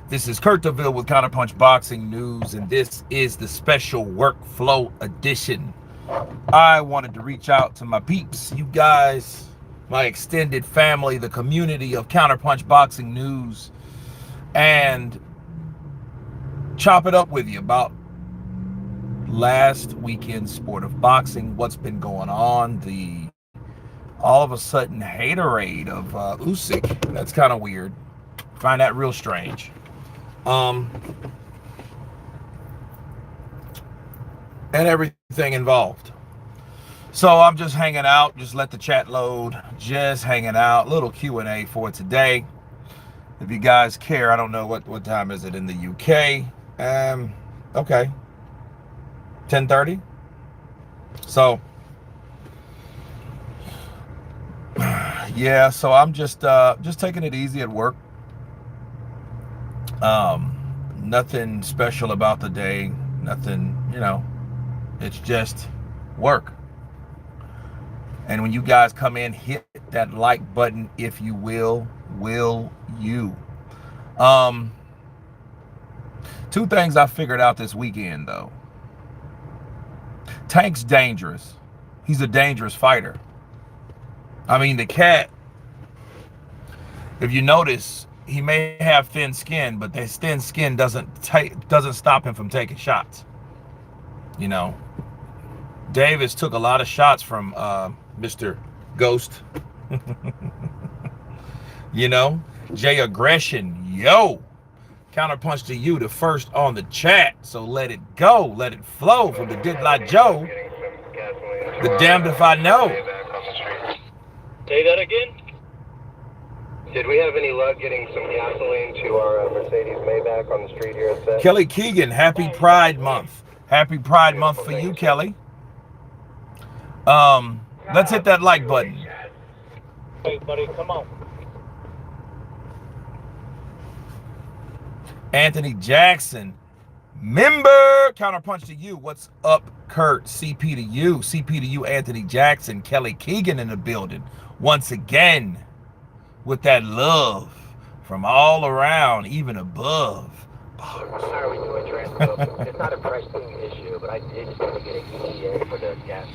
This is Kurt DeVille with Counterpunch Boxing News, and this is the special workflow edition. I wanted to reach out to my peeps, you guys, my extended family, the community of Counterpunch Boxing News, and chop it up with you about last weekend's sport of boxing, what's been going on, the all of a sudden haterade of Usyk. That's kind of weird. Find that real strange. And everything involved. So I'm just hanging out, just let the chat load, just hanging out. Little Q&A for today. If you guys care, I don't know what time is it in the UK. Okay, 10:30. So yeah, so I'm just taking it easy at work. Nothing special about the day, nothing, it's just work. And when you guys come in, hit that like button, if you will you. Two things I figured out this weekend, though. Tank's dangerous. He's a dangerous fighter. I mean, the cat, if you notice, he may have thin skin, but that thin skin doesn't stop him from taking shots. Davis took a lot of shots from Mr. Ghost. Jay Aggression, counterpunch to you, the first on the chat. So let it go, let it flow from the Did Not Joe. The damned if I know. Say that again? Did we have any luck getting some gasoline to our Mercedes Maybach on the street here at Set? Kelly Keegan, happy Pride Month. Happy Pride Month for you, Kelly. Let's hit that like button. Hey, buddy, come on. Anthony Jackson, member. Counterpunch to you. What's up, Kurt? CP to you. CP to you, Anthony Jackson. Kelly Keegan in the building. Once again, with that love from all around, even above. How are we doing, Trent? It's not a pricing issue, but I did just want to get an ETA for the gas.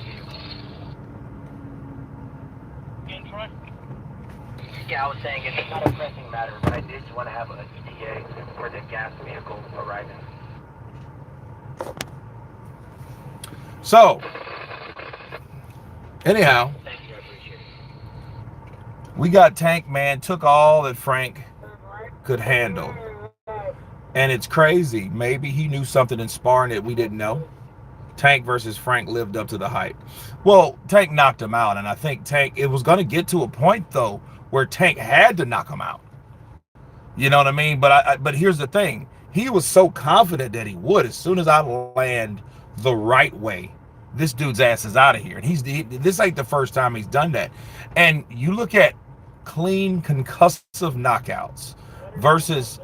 Yeah, I was saying it's not a pressing matter, but I did just want to have an ETA for the gas vehicle arriving. So, anyhow, Thank you, I appreciate it. we got Tank, man, took all that Frank could handle. And it's crazy. Maybe he knew something in sparring that we didn't know. Tank versus Frank lived up to the hype. Well, Tank knocked him out, and I think it was going to get to a point, though, where Tank had to knock him out. You know what I mean? But here's the thing. He was so confident that he would. As soon as I land the right way, this dude's ass is out of here. And this ain't the first time he's done that. And you look at clean concussive knockouts versus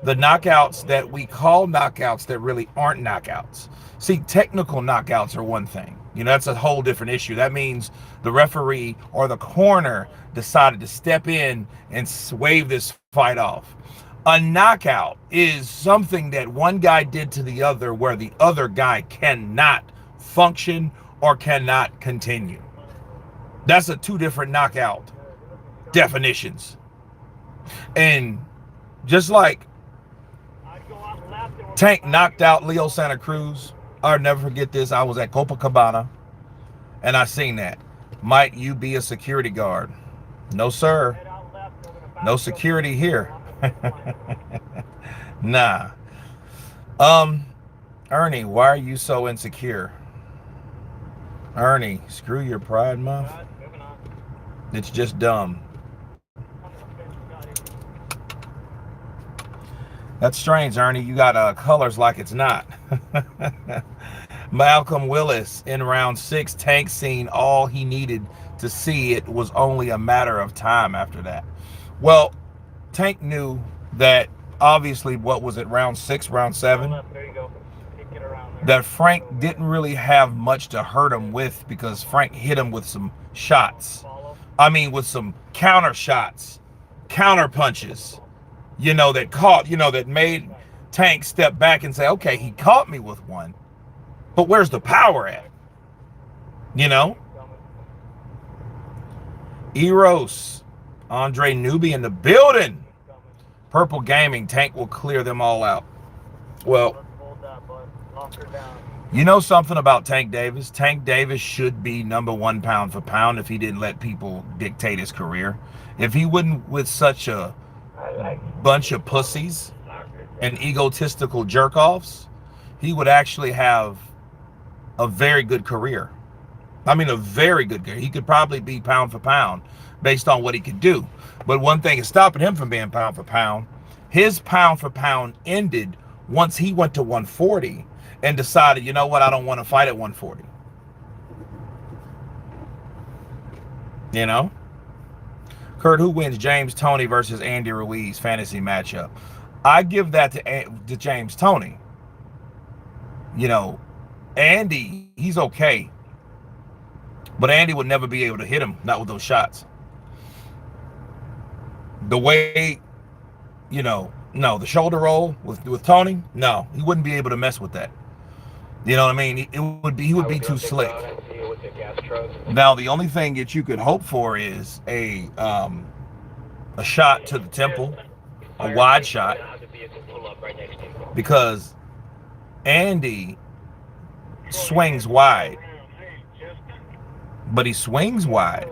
the knockouts that we call knockouts that really aren't knockouts. See, technical knockouts are one thing. That's a whole different issue. That means the referee or the corner decided to step in and wave this fight off. A knockout is something that one guy did to the other where the other guy cannot function or cannot continue. That's two different knockout definitions. And just like Tank knocked out Leo Santa Cruz, I'll never forget this. I was at Copacabana and I seen that. Might you be a security guard? No, sir. No security here. Nah. Ernie, why are you so insecure? Ernie, screw your Pride Month. It's just dumb. That's strange, Ernie. You got colors like it's not. Malcolm Willis in round 6. Tank seen all he needed to see. It was only a matter of time after that. Well, Tank knew that obviously, what was it, round 6, round 7? There you go. That Frank didn't really have much to hurt him with because Frank hit him with some shots. I mean, with some counter shots, counter punches. you know, that caught, you know, that made Tank step back and say, okay, he caught me with one, but where's the power at? You know? Eros, Andre Newby in the building. Purple Gaming, Tank will clear them all out. Well, you know something about Tank Davis? Tank Davis should be #1 pound for pound if he didn't let people dictate his career. If he wouldn't with such a bunch of pussies and egotistical jerk-offs, he would actually have a very good career. I mean, a very good career. He could probably be pound for pound based on what he could do. But one thing is stopping him from being pound for pound. His pound for pound ended once he went to 140 and decided, you know what, I don't want to fight at 140. You know? Kurt, who wins James Toney versus Andy Ruiz fantasy matchup? I give that to James Toney. You know, Andy, he's okay. But Andy would never be able to hit him, not with those shots. The way, you know, no, the shoulder roll with Tony, no, he wouldn't be able to mess with that. You know what I mean? He would be too slick. Now, the only thing that you could hope for is a shot to the temple, a wide shot, because Andy swings wide, but he swings wide.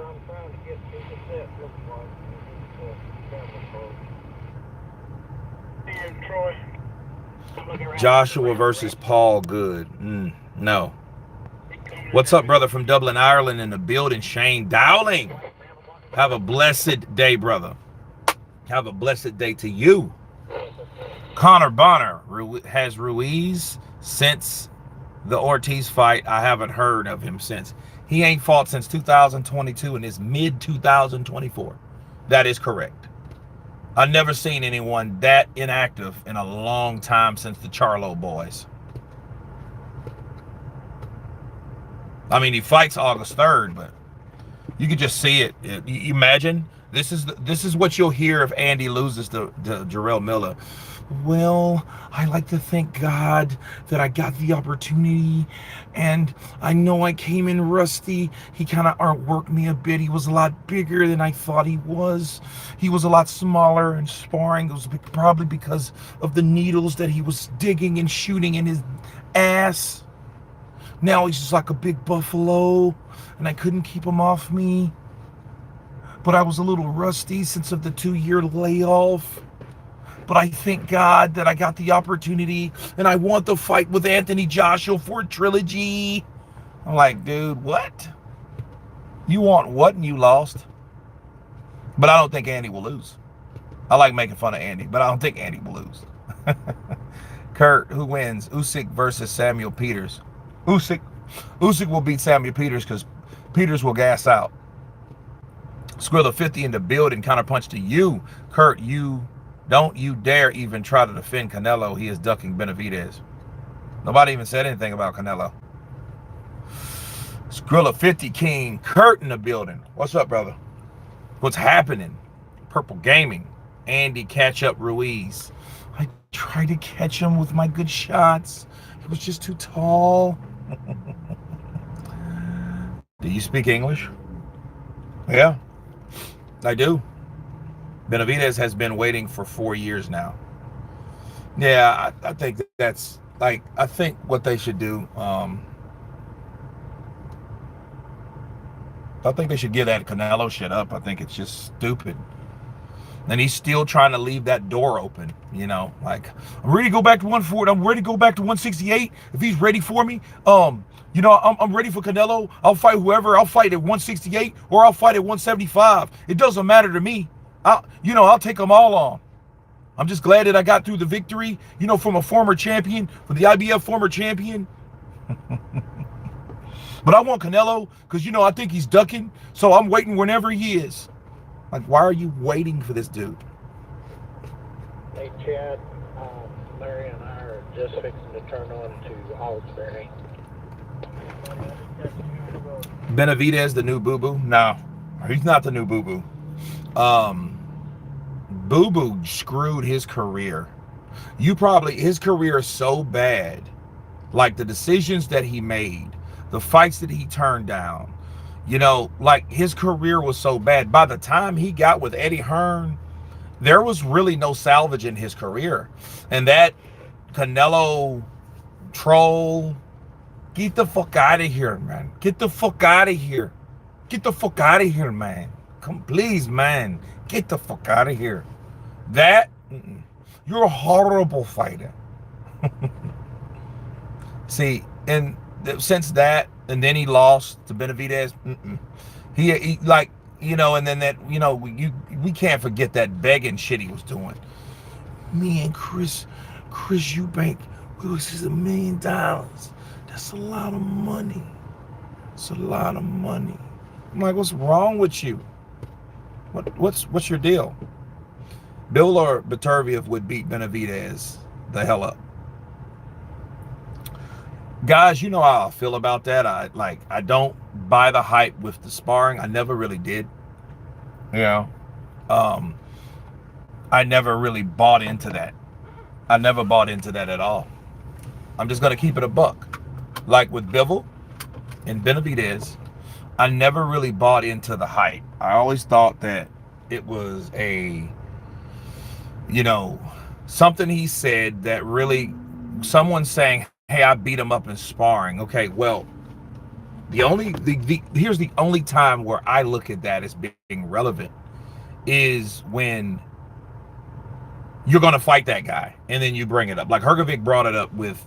Joshua versus Paul Good. No. What's up, brother from Dublin, Ireland in the building? Shane Dowling. Have a blessed day, brother. Have a blessed day to you. Connor Bonner has Ruiz since the Ortiz fight. I haven't heard of him since. He ain't fought since 2022 and it's mid-2024. That is correct. I've never seen anyone that inactive in a long time since the Charlo boys. I mean, he fights August 3rd, but you could just see it. You imagine this is what you'll hear if Andy loses to Jarrell Miller. Well, I like to thank God that I got the opportunity, and I know I came in rusty. He kind of outworked me a bit. He was a lot bigger than I thought he was. He was a lot smaller in sparring. It was probably because of the needles that he was digging and shooting in his ass. Now he's just like a big buffalo, and I couldn't keep him off me. But I was a little rusty since of the 2-year layoff. But I thank God that I got the opportunity, and I want the fight with Anthony Joshua for a trilogy. I'm like, dude, what? You want what and you lost? But I don't think Andy will lose. I like making fun of Andy, but I don't think Andy will lose. Kurt, who wins? Usyk versus Samuel Peters. Usyk will beat Samuel Peters because Peters will gas out. Skrilla 50 in the building. Counterpunch to you. Kurt, don't you dare even try to defend Canelo. He is ducking Benavidez. Nobody even said anything about Canelo. Skrilla 50 King. Kurt in the building. What's up, brother? What's happening? Purple Gaming. Andy catch up Ruiz. I tried to catch him with my good shots. He was just too tall. Do you speak English? Yeah, I do. Benavidez has been waiting for 4 years now. Yeah, I think that's like, I think what they should do, I think they should give that Canelo shit up. I think it's just stupid. And he's still trying to leave that door open, you know, like, I'm ready to go back to 140. I'm ready to go back to 168 if he's ready for me. You know, I'm ready for Canelo. I'll fight whoever. I'll fight at 168 or I'll fight at 175. It doesn't matter to me. I'll take them all on. I'm just glad that I got through the victory, you know, from a former champion, from the IBF former champion. But I want Canelo because, you know, I think he's ducking. So I'm waiting whenever he is. Like, why are you waiting for this dude? Hey, Chad, Larry and I are just fixing to turn on to Holmes. Benavidez, the new boo-boo? No, he's not the new boo-boo. Boo Boo screwed his career. His career is so bad. Like the decisions that he made, the fights that he turned down, like his career was so bad. By the time he got with Eddie Hearn, there was really no salvage in his career. And that Canelo troll, get the fuck out of here, man. Get the fuck out of here. Get the fuck out of here, man. Come, please, man. Get the fuck out of here. You're a horrible fighter. See, and since that, and then he lost to Benavidez. He like, and then that, we can't forget that begging shit he was doing. Me and Chris Eubank, this is $1 million. That's a lot of money. It's a lot of money. I'm like, what's wrong with you? What's your deal? Bill or Beterbiev would beat Benavidez the hell up. Guys, you know how I feel about that. I don't buy the hype with the sparring. I never really did. I never really bought into that. I never bought into that at all. I'm just gonna keep it a buck. Like with Bivol and Benavidez, I never really bought into the hype. I always thought that it was something he said that really, someone saying, hey, I beat him up in sparring. Okay, well, here's the only time where I look at that as being relevant is when you're going to fight that guy and then you bring it up. Like Hrgovic brought it up with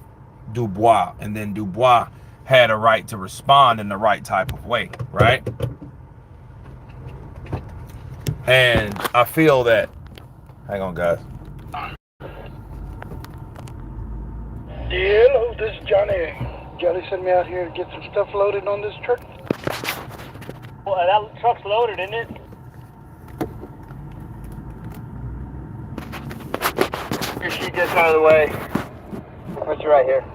Dubois, and then Dubois had a right to respond in the right type of way, right? And I feel that, hang on, guys. Yeah, hello, this is Johnny. Johnny sent me out here to get some stuff loaded on this truck. Well, that truck's loaded, isn't it? Your sheet gets out of the way. Put you right here.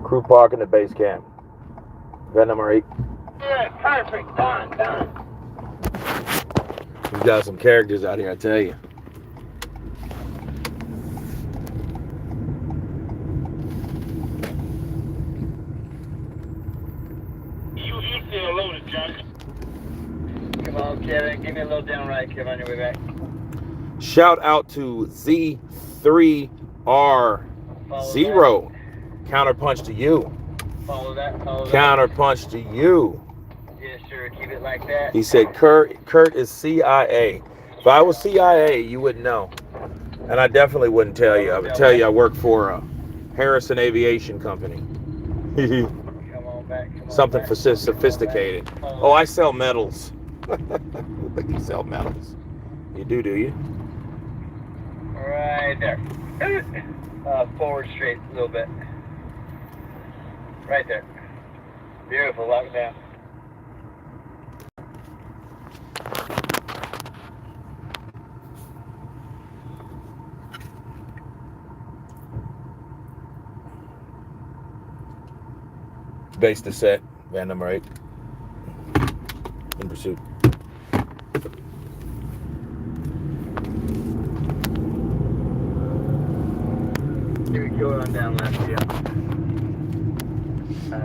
Crew parking at base camp. Gun number 8. Yeah, perfect. Done. We've got some characters out here, I tell you. You still loaded, Johnny. Come on, Kevin. Give me a little down right, Kevin, on your way back. Shout out to Z3R0. Counterpunch to you. Follow that. Counterpunch to you. Yeah, sure. Keep it like that. He said Kurt is CIA. If I was CIA, you wouldn't know. And I definitely wouldn't tell you. I would tell you I work for Harrison Aviation Company. Come on back. Something for sophisticated. Oh, I sell metals. Like you sell metals. You do you? Right there. Forward straight a little bit. Right there. Beautiful. Lock it down. Base to set. Van number 8. In pursuit. Here we go on down left, yeah.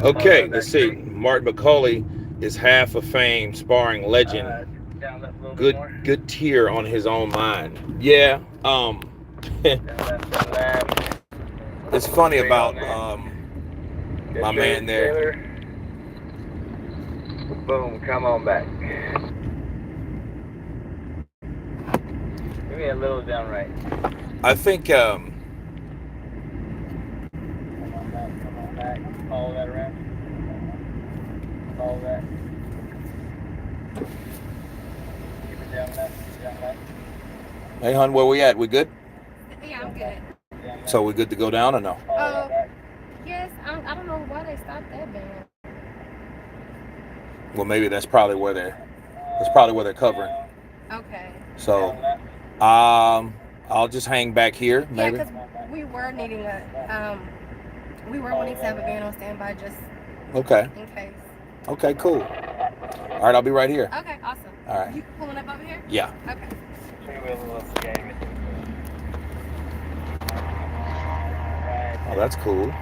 Okay, let's see. Martin McCauley is half a fame sparring legend. Down left a little bit more. Good tier on his own mind. Yeah. Down left. It's funny about my man there. Taylor. Boom, come on back. Give me a little down right. I think Come on back. Follow that around. Follow that. Keep it down left. hey hon, where we at? We good? Yeah, I'm good. So we good to go down or no? Yes, I don't know why they stopped that band. Well, maybe that's probably where they're covering. Okay. So I'll just hang back here maybe. Yeah, because we were needing we were wanting to have a band on standby just Okay. in case. Okay, cool. All right, I'll be right here. Okay, awesome. All right. You pulling up over here? Yeah. Okay. Oh, that's cool.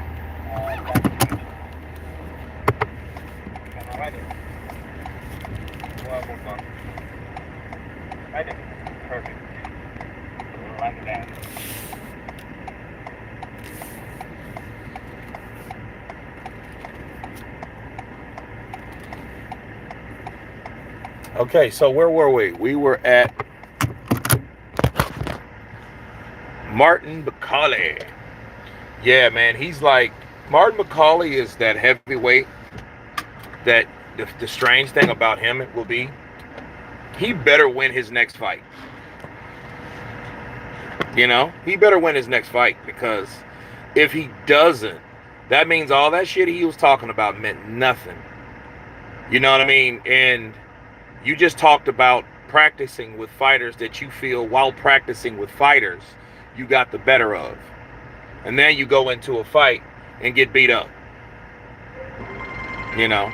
Perfect. Like that. Okay, so where were we? We were at Martin McCauley. Yeah, man, he's like, Martin McCauley is that heavyweight that the strange thing about him will be, he better win his next fight. You know, he better win his next fight, because if he doesn't, that means all that shit he was talking about meant nothing. You know what I mean? And you just talked about practicing with fighters that you feel while practicing with fighters you got the better of. And then you go into a fight and get beat up. You know?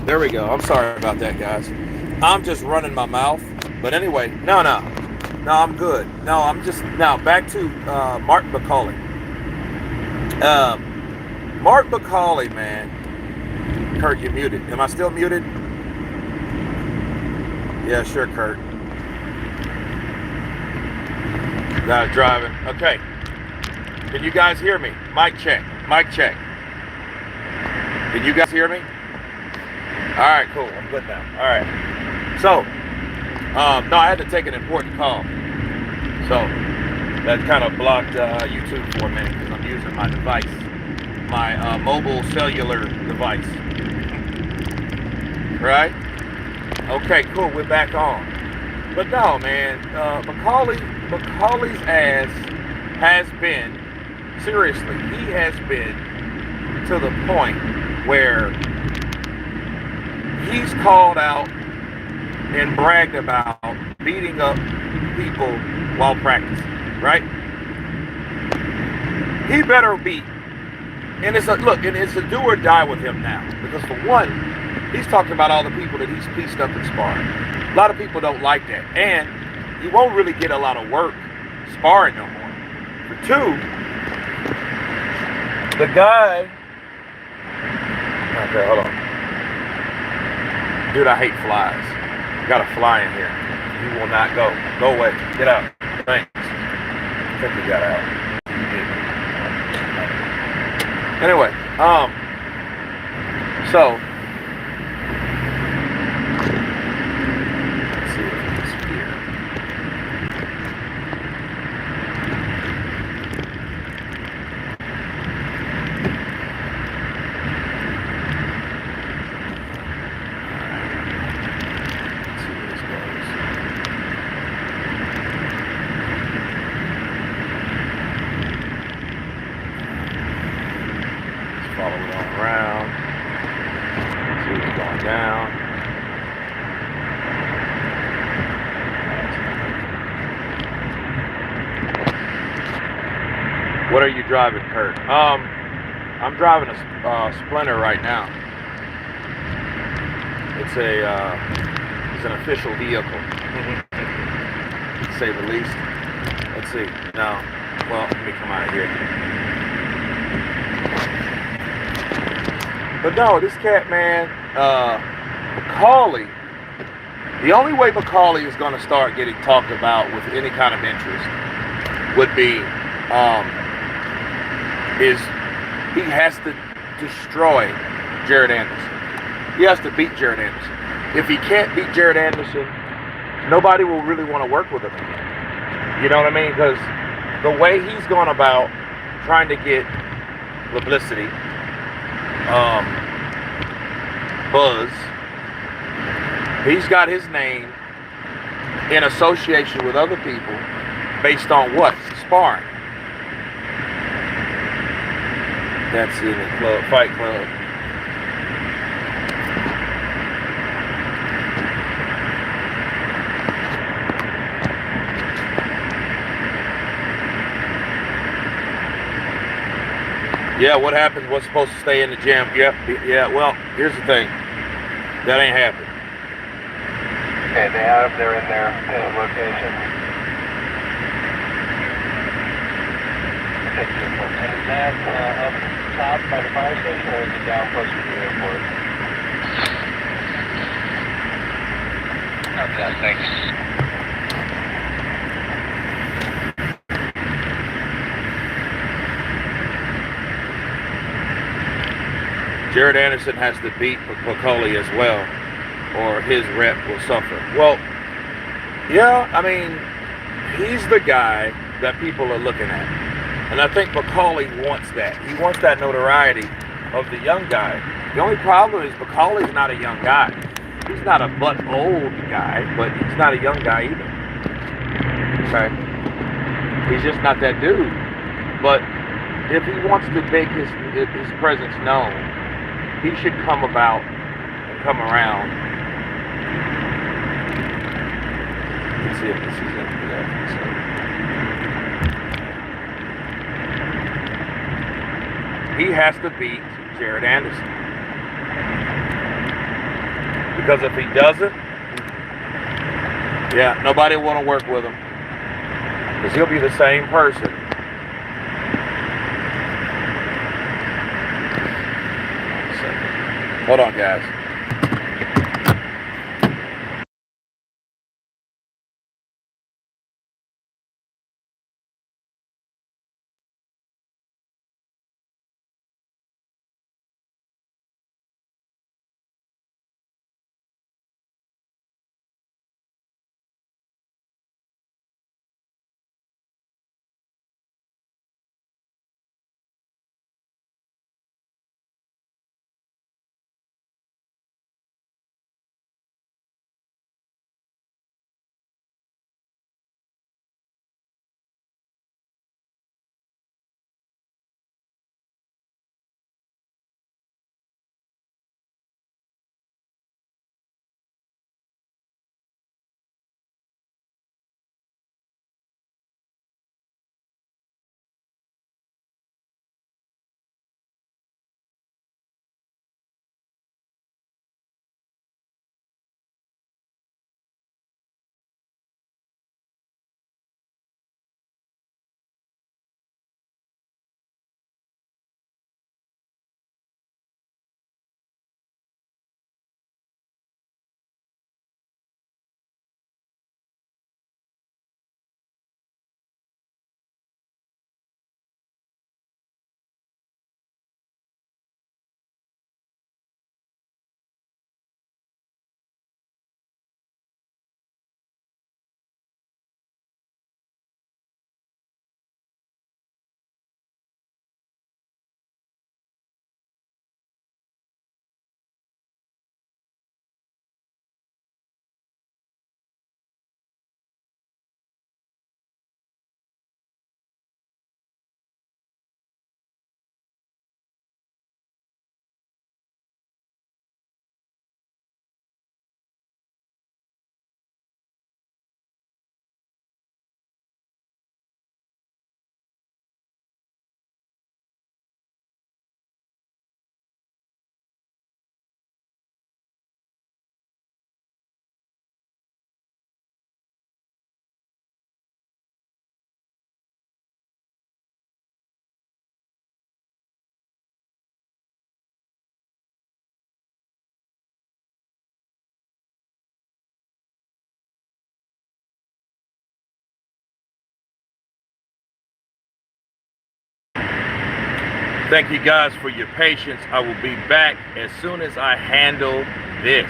There we go. I'm sorry about that, guys. I'm just running my mouth. But anyway, no, I'm good. No, I'm just, now back to Martin McCauley. Martin McCauley, man. Kurt, you're muted. Am I still muted? Yeah, sure, Kurt. Guys driving. Okay. Can you guys hear me? Mic check. Mic check. Can you guys hear me? All right, cool. I'm good now. All right. So, no, I had to take an important call. So, that kind of blocked YouTube for a minute because I'm using my device, my mobile cellular device. Right? Okay, cool. We're back on. But no, man, McCauley's ass has been, seriously, he has been to the point where he's called out and bragged about beating up people while practicing, right? He better be. And it's a do or die with him now. Because for one, he's talking about all the people that he's pieced up in sparring. A lot of people don't like that. And he won't really get a lot of work sparring no more. For two, the guy... Okay, hold on. Dude, I hate flies. Got a fly in here. He will not go. Go away. Get out. Thanks. I think we got out. Anyway, so let's see if it's here. What are you driving, Kurt? I'm driving a Splinter right now. It's an official vehicle, to say the least. Let's see. No. Well, let me come out of here. But no, this cat, man, McCauley. The only way McCauley is going to start getting talked about with any kind of interest would be is he has to destroy Jared Anderson. He has to beat Jared Anderson. If he can't beat Jared Anderson, nobody will really want to work with him again. You know what I mean? Because the way he's gone about trying to get publicity, buzz, he's got his name in association with other people based on what? Sparring. That's in the club, Fight Club. Yeah, what happens? What's supposed to stay in the gym? Yep. Yeah, well, here's the thing. That ain't happening. Okay, they're in their location. And is that up top by the fire station, or is it down closer to the airport? Okay, thanks. Jared Anderson has to beat McCauley as well, or his rep will suffer. Well, yeah, I mean, he's the guy that people are looking at. And I think McCauley wants that. He wants that notoriety of the young guy. The only problem is McCauley's not a young guy. He's not a butt old guy, but he's not a young guy either. Okay? He's just not that dude. But if he wants to make his presence known, he should come about and come around. Let's see if this is it for that. So. He has to beat Jared Anderson. Because if he doesn't, yeah, nobody will want to work with him. Because he'll be the same person. Hold on, guys. Thank you guys for your patience. I will be back as soon as I handle this.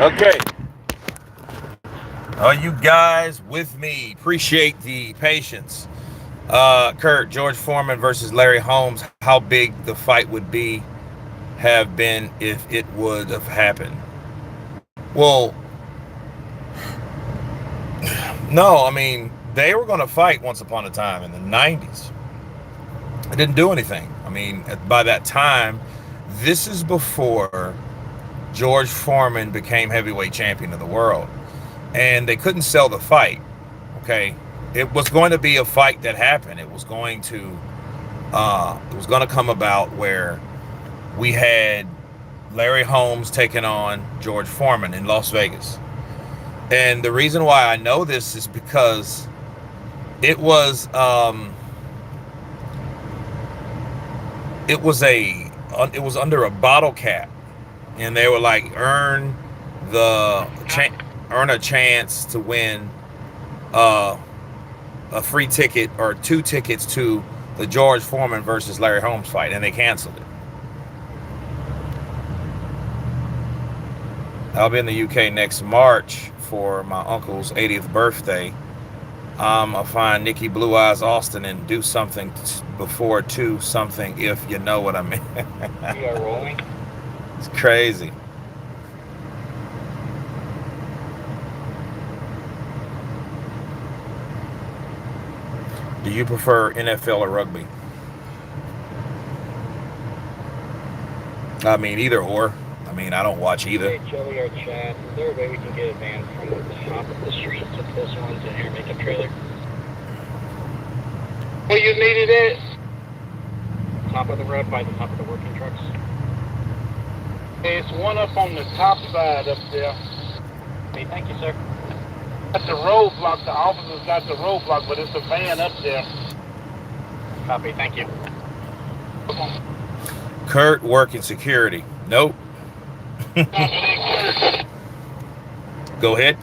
Okay. Are you guys with me? Appreciate the patience. Kurt, George Foreman versus Larry Holmes. How big the fight would have been if it would have happened? Well, no, I mean, they were going to fight once upon a time in the 90s. It didn't do anything. I mean, by that time, this is before George Foreman became heavyweight champion of the world. And they couldn't sell the fight. Okay. It was going to be a fight that happened. It was going to come about where we had Larry Holmes taking on George Foreman in Las Vegas. And the reason why I know this is because it was under a bottle cap, and they were like earn a chance to win a free ticket or 2 tickets to the George Foreman versus Larry Holmes fight, and they canceled it. I'll be in the UK next March for my uncle's 80th birthday. I'll find Nikki Blue Eyes Austin and do something before 2 something, if you know what I mean. You are rolling? It's crazy. Do you prefer NFL or rugby? I mean, either or. I mean, I don't watch either. Hey, Joey or Chad, is there a way we can get a van from the top of the street to this one to here make a trailer? Where you needed it? Top of the road by the top of the working trucks. It's one up on the top side up there. Hey, thank you, sir. Got the roadblock. The officers got the roadblock, but it's a van up there. Copy, thank you. Kurt, working security. Nope. Go ahead.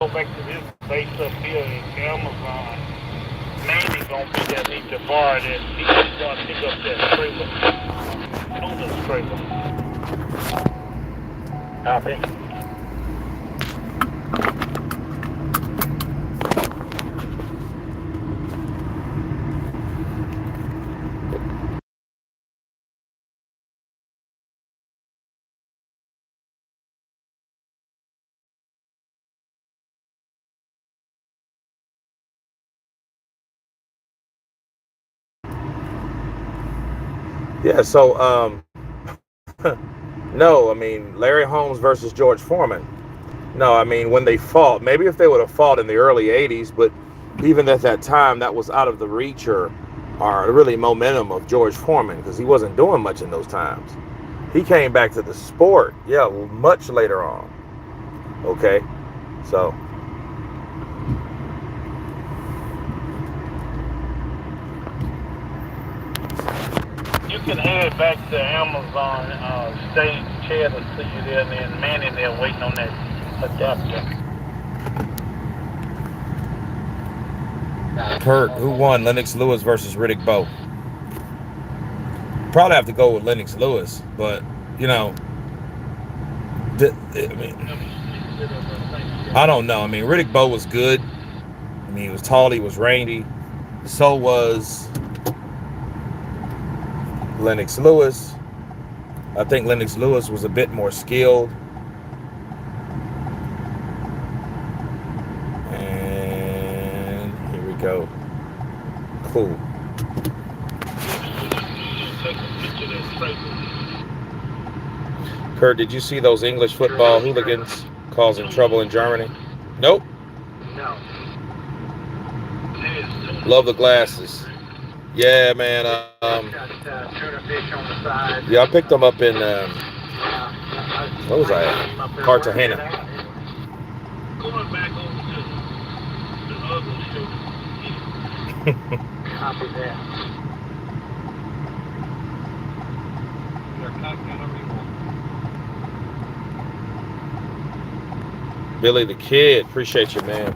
go back to this base up here in Amazon. Manny gonna be there, need to borrow that. He's gonna pick up that trailer. Tuna trailer. Copy. Yeah, so no, I mean Larry Holmes versus George Foreman. No, I mean when they fought, maybe if they would have fought in the early 80s, but even at that time that was out of the reach or really momentum of George Foreman because he wasn't doing much in those times. He came back to the sport, yeah, much later on. Okay, so You can head back to Amazon, stage chair to see you there, and then Manny there waiting on that adapter. Kurt, who won Lennox Lewis versus Riddick Bowe? Probably have to go with Lennox Lewis, but you know, I mean, I don't know. I mean, Riddick Bowe was good. I mean, he was tall, he was rangy. So was Lennox Lewis. I think Lennox Lewis was a bit more skilled. And here we go. Cool. Kurt, did you see those English football hooligans causing trouble in Germany? Nope. No. Love the glasses. Yeah, man. Yeah, I picked them up in, what was I at? Cartagena. Going back over to the other show. Copy that. Billy the Kid, appreciate you, man.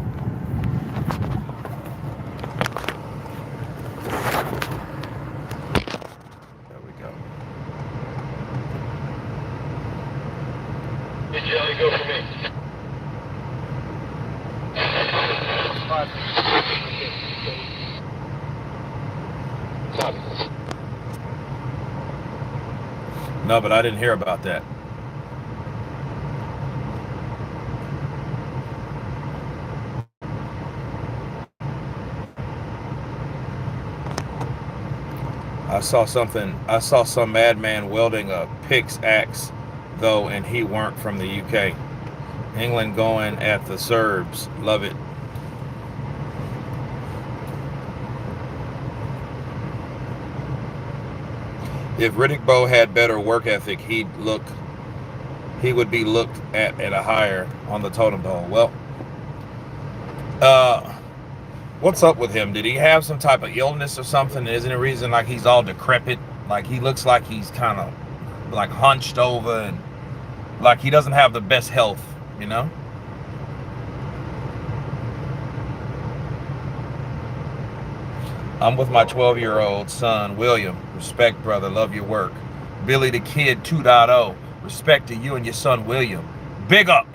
There we go. Did you only go for me? No, but I didn't hear about that. I saw some madman welding a pickaxe, though, and he weren't from the UK. England going at the Serbs. Love it. If Riddick Bowe had better work ethic, he would be looked at a higher on the totem pole. Well, what's up with him? Did he have some type of illness or something? Isn't it reason like he's all decrepit? Like he looks like he's kind of like hunched over and like he doesn't have the best health, you know? I'm with my 12-year-old son, William. Respect, brother. Love your work. Billy the Kid 2.0. Respect to you and your son, William. Big up.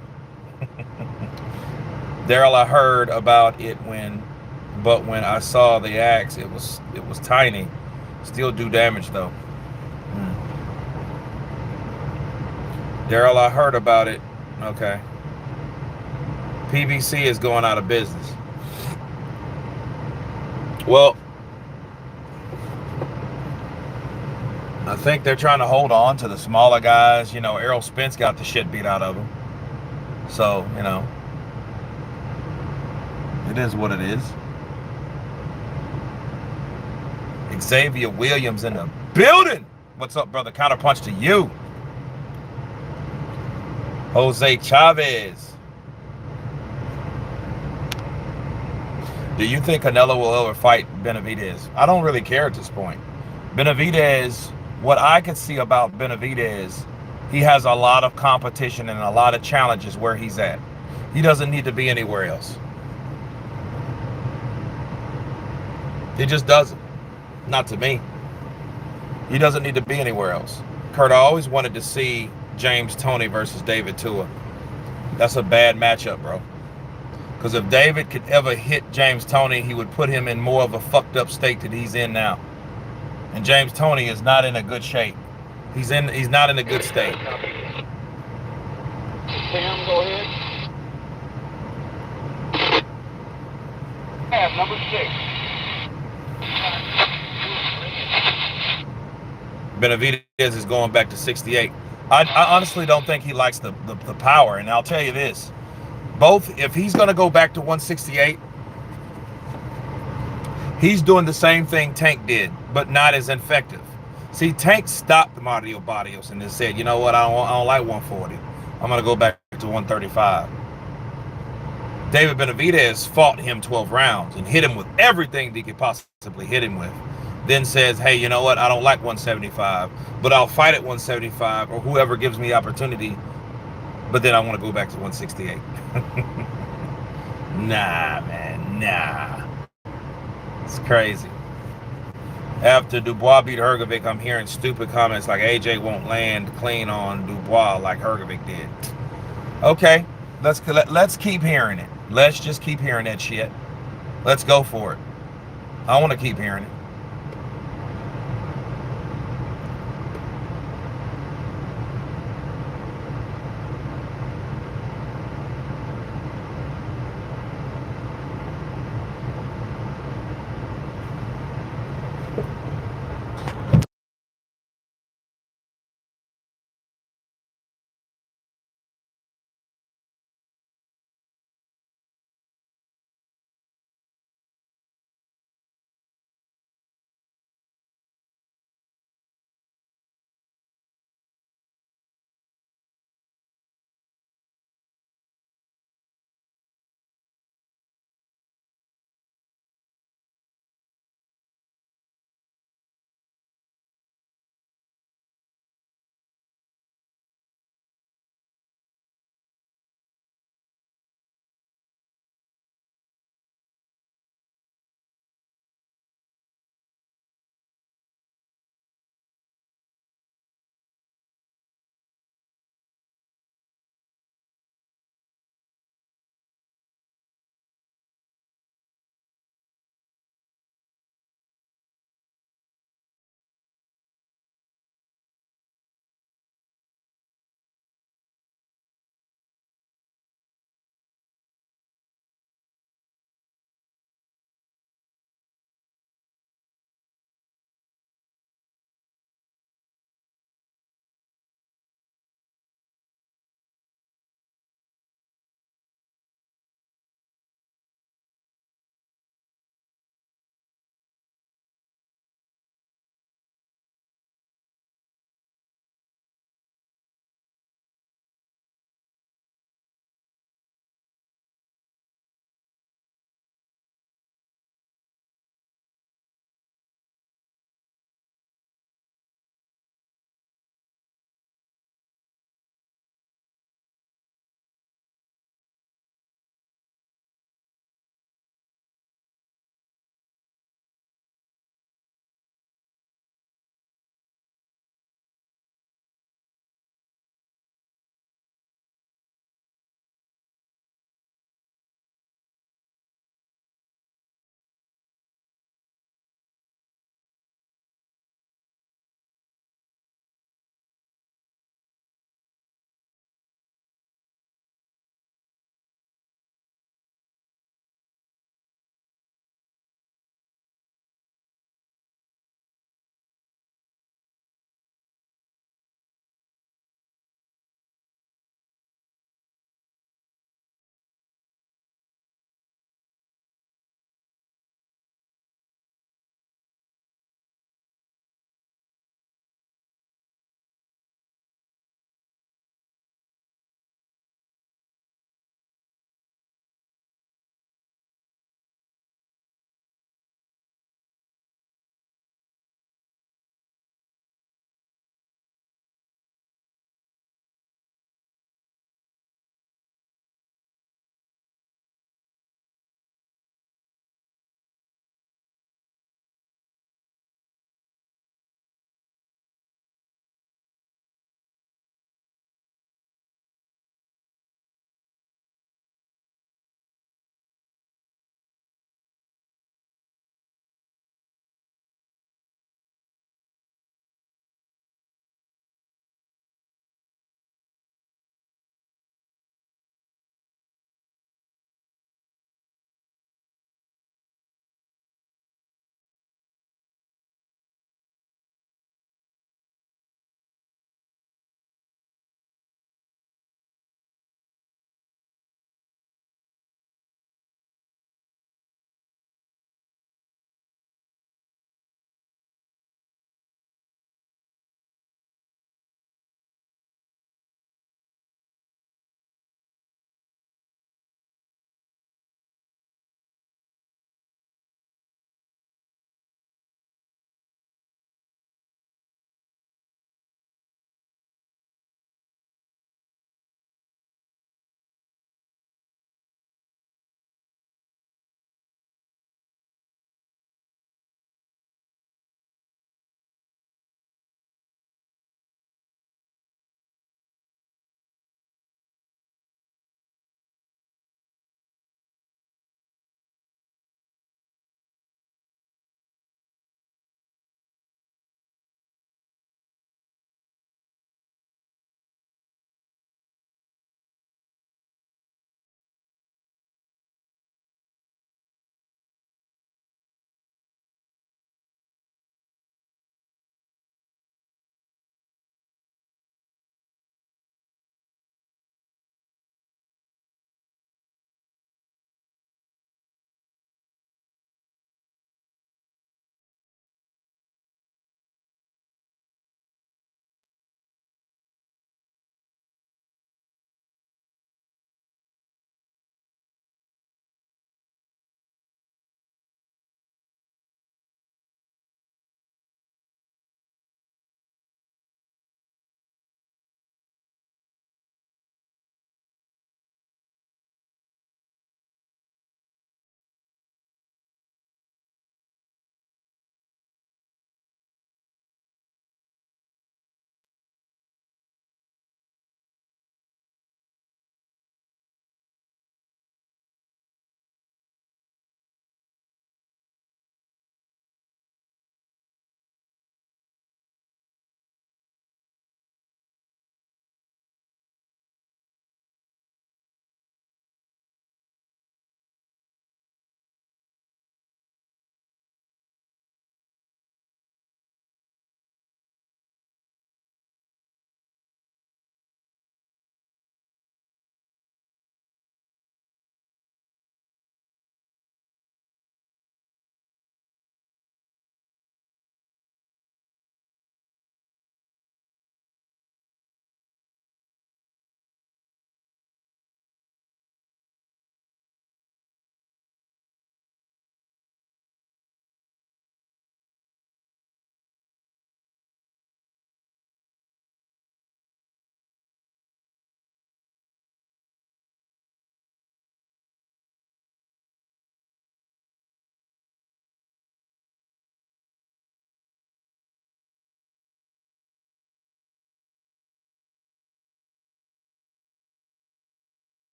Daryl, I heard about it but when I saw the axe, it was tiny. Still do damage though. Daryl, I heard about it. Okay. PBC is going out of business. Well, I think they're trying to hold on to the smaller guys. You know, Errol Spence got the shit beat out of him. So, you know, it is what it is. Xavier Williams in the building. What's up, brother? Counterpunch to you. Jose Chavez. Do you think Canelo will ever fight Benavidez? I don't really care at this point. Benavidez, what I could see about Benavidez, he has a lot of competition and a lot of challenges where he's at. He doesn't need to be anywhere else. He just doesn't. Not to me. He doesn't need to be anywhere else. Kurt, I always wanted to see James Toney versus David Tua. That's a bad matchup, bro. Because if David could ever hit James Toney, he would put him in more of a fucked up state that he's in now. And James Toney is not in a good shape. He's not in a good state. Sam, go ahead. Tab number 6. Benavidez is going back to 68. I honestly don't think he likes the power. And I'll tell you this. Both, if he's going to go back to 168, he's doing the same thing Tank did, but not as effective. See, Tank stopped Mario Barrios and just said, you know what, I don't like 140. I'm going to go back to 135. David Benavidez fought him 12 rounds and hit him with everything that he could possibly hit him with. Then says, hey, you know what, I don't like 175, but I'll fight at 175 or whoever gives me the opportunity, but then I want to go back to 168. Nah, man, nah. It's crazy. After Dubois beat Hrgovic, I'm hearing stupid comments like AJ won't land clean on Dubois like Hrgovic did. Okay, let's keep hearing it. Let's just keep hearing that shit. Let's go for it. I want to keep hearing it.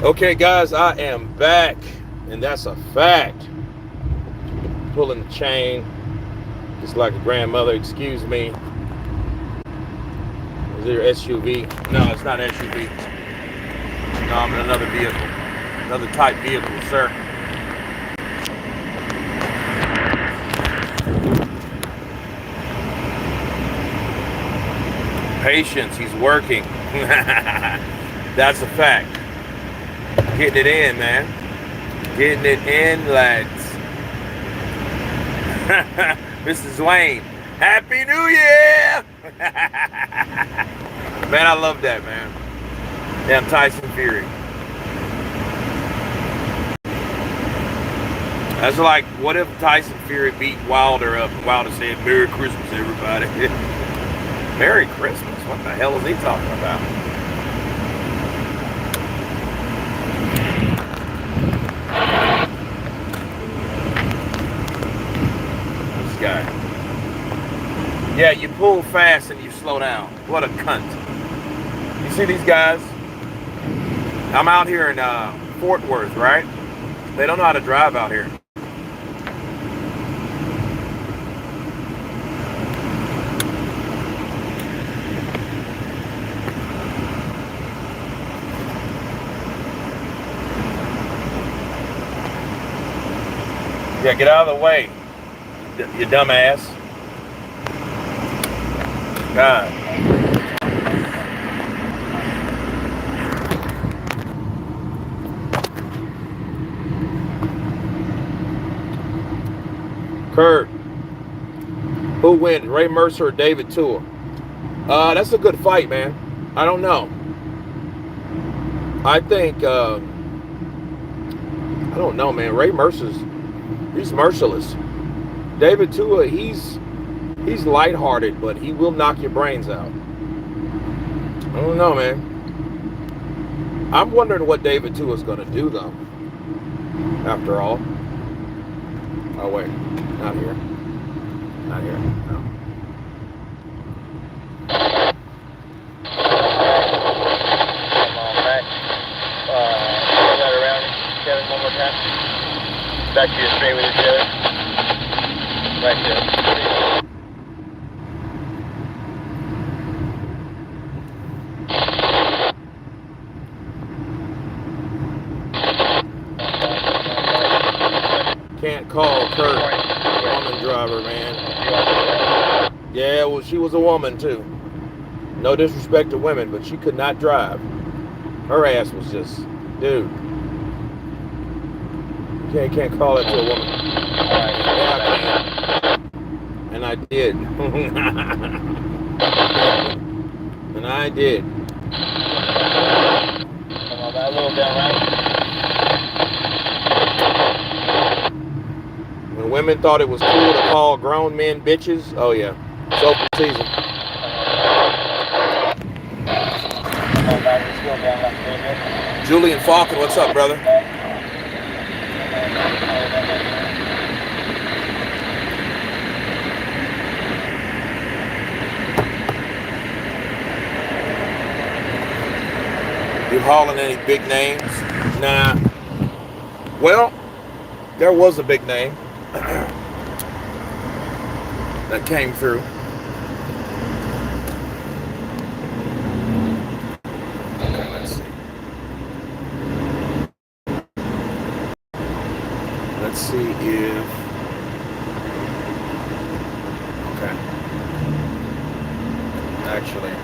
Okay, guys, I am back, and that's a fact. Pulling the chain, just like a grandmother. Excuse me. Is there SUV? No, it's not SUV. No, I'm in another vehicle, another type vehicle, sir. Patience, he's working. That's a fact. Getting it in, man. Getting it in, lads. Mrs. Wayne, Happy New Year! Man, I love that, man. Damn Tyson Fury. That's like, what if Tyson Fury beat Wilder up and Wilder said, Merry Christmas, everybody. Merry Christmas? What the hell is he talking about? This guy. Yeah, you pull fast and you slow down. What a cunt. You see these guys? I'm out here in Fort Worth, right? They don't know how to drive out here. Yeah, get out of the way, you dumbass. God. Kurt, who wins, Ray Mercer or David Tua? That's a good fight, man. I don't know. I think, I don't know, man. Ray Mercer's, he's merciless. David Tua, he's lighthearted, but he will knock your brains out. I don't know, man. I'm wondering what David Tua's going to do, though. After all. Oh, wait. Not here. Not here. No. That around, Kevin, one more time. Back to your straight with each other. Back to it. Can't call Kurt a woman driver, man. Yeah, well, she was a woman, too. No disrespect to women, but she could not drive. Her ass was just, dude. You can't call it to a woman. Yeah, I can. And I did. And I did. Come on, that little down right. When women thought it was cool to call grown men bitches, oh yeah, it's open season. Julian Falcon, what's up, brother? You hauling any big names? Nah. Well, there was a big name that came through. Okay, let's see. Let's see if... Okay. Actually...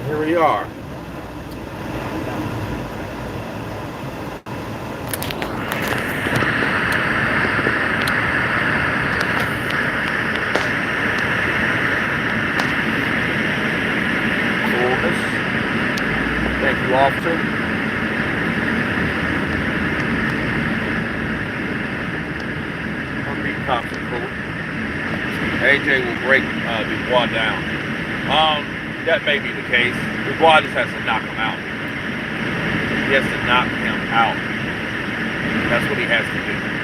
Here we are. Coolness. Thank you, officer. Some beat cops are cool. AJ will break Dubois down. That may be the case. Dubois just has to knock him out. He has to knock him out. That's what he has to do.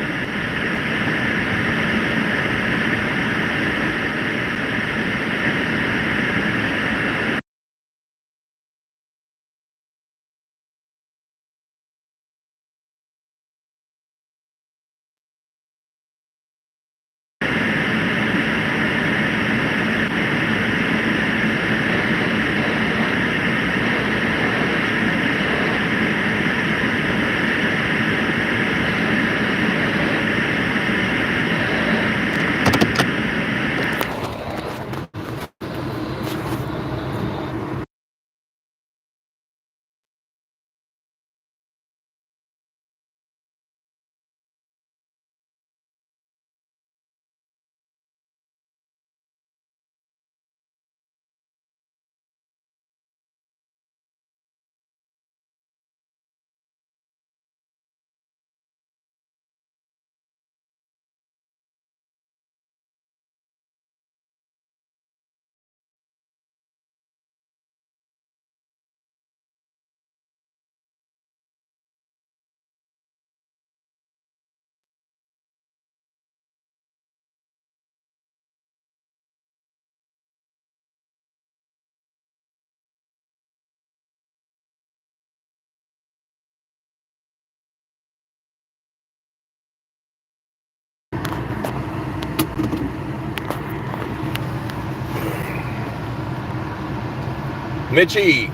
Mitchie,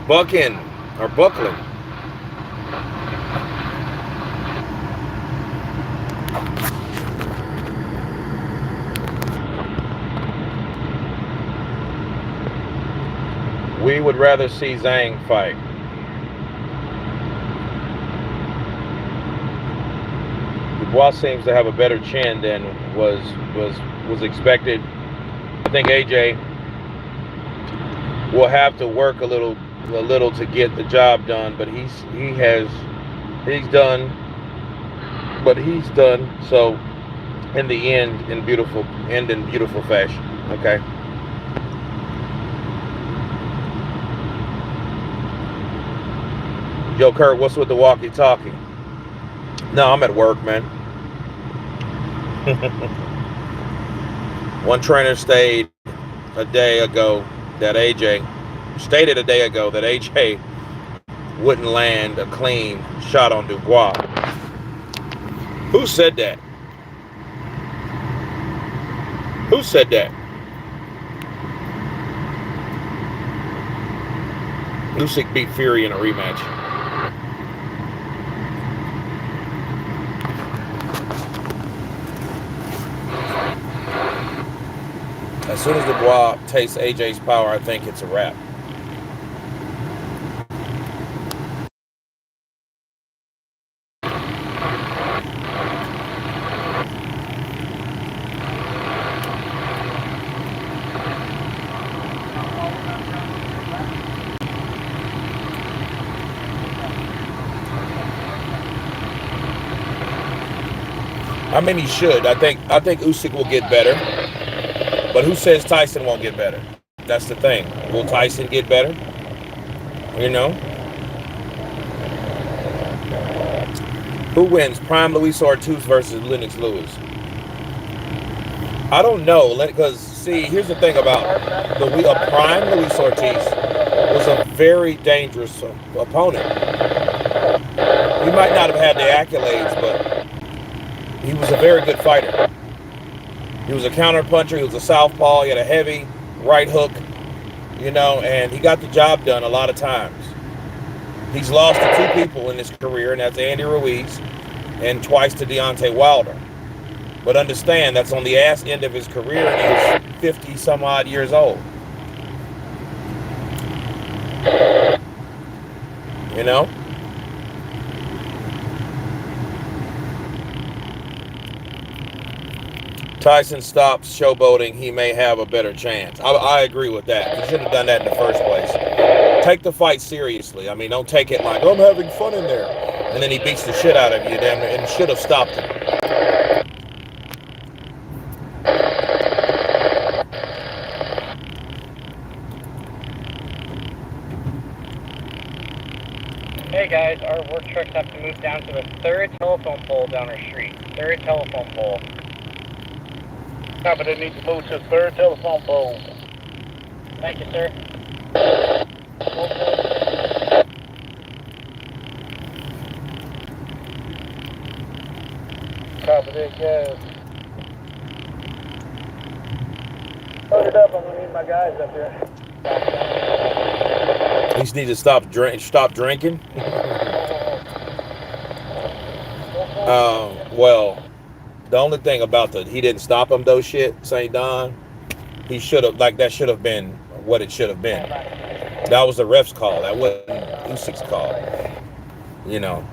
bucking or buckling. We would rather see Zhang fight. Dubois seems to have a better chin than was expected. I think AJ will have to work a little to get the job done, but he's done so in the end in beautiful fashion. Okay. Yo, Kurt, what's with the walkie-talkie? No, I'm at work, man. One trainer stated a day ago that AJ wouldn't land a clean shot on Dubois. Who said that? Who said that? Usyk beat Fury in a rematch. As soon as Dubois tastes AJ's power, I think it's a wrap. I mean, he should. I think Usyk will get better. But who says Tyson won't get better? That's the thing. Will Tyson get better? You know? Who wins? Prime Luis Ortiz versus Lennox Lewis? I don't know. Because, see, here's the thing about a Prime Luis Ortiz was a very dangerous opponent. He might not have had the accolades, but he was a very good fighter. He was a counterpuncher. He was a southpaw. He had a heavy right hook, you know, and he got the job done a lot of times. He's lost to two people in his career, and that's Andy Ruiz and twice to Deontay Wilder. But understand, that's on the ass end of his career, and he was 50 some odd years old. You know? Tyson stops showboating, he may have a better chance. I agree with that. He shouldn't have done that in the first place. Take the fight seriously. I mean, don't take it like, oh, I'm having fun in there. And then he beats the shit out of you, damn it, and should have stopped him. Hey guys, our work trucks have to move down to the third telephone pole down our street. Third telephone pole. Copy, they need to move to the third telephone pole. Thank you, sir. Copy that, guys. Load it up, I'm gonna need my guys up here. You just need to stop drinking. Well, the only thing about he didn't stop him though, St. Don. He should have, that should have been what it should have been. That was the ref's call. That wasn't Usyk's call. You know.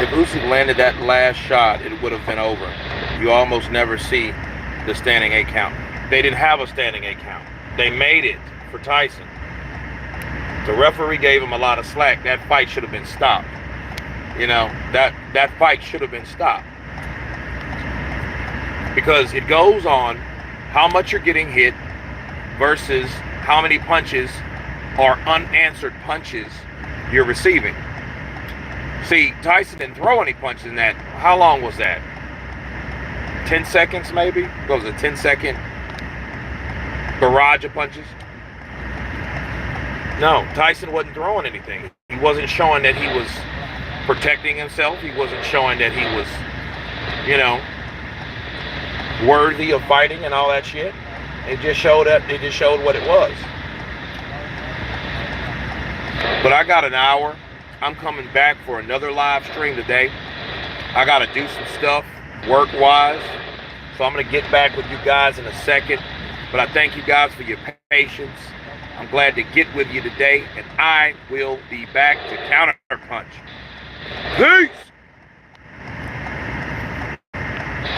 If Usyk landed that last shot, it would have been over. You almost never see the standing 8 count. They didn't have a standing 8 count. They made it for Tyson. The referee gave him a lot of slack. That fight should have been stopped. You know, that fight should have been stopped. Because it goes on how much you're getting hit versus how many punches or unanswered punches you're receiving. See, Tyson didn't throw any punches in that. How long was that? 10 seconds maybe? What was it, 10-second barrage of punches? No, Tyson wasn't throwing anything. He wasn't showing that he was protecting himself. He wasn't showing that he was, you know, worthy of fighting and all that shit. It just showed what it was. But I got an hour. I'm coming back for another live stream today. I got to do some stuff work-wise. So I'm going to get back with you guys in a second. But I thank you guys for your patience. I'm glad to get with you today. And I will be back to Counterpunch. Peace!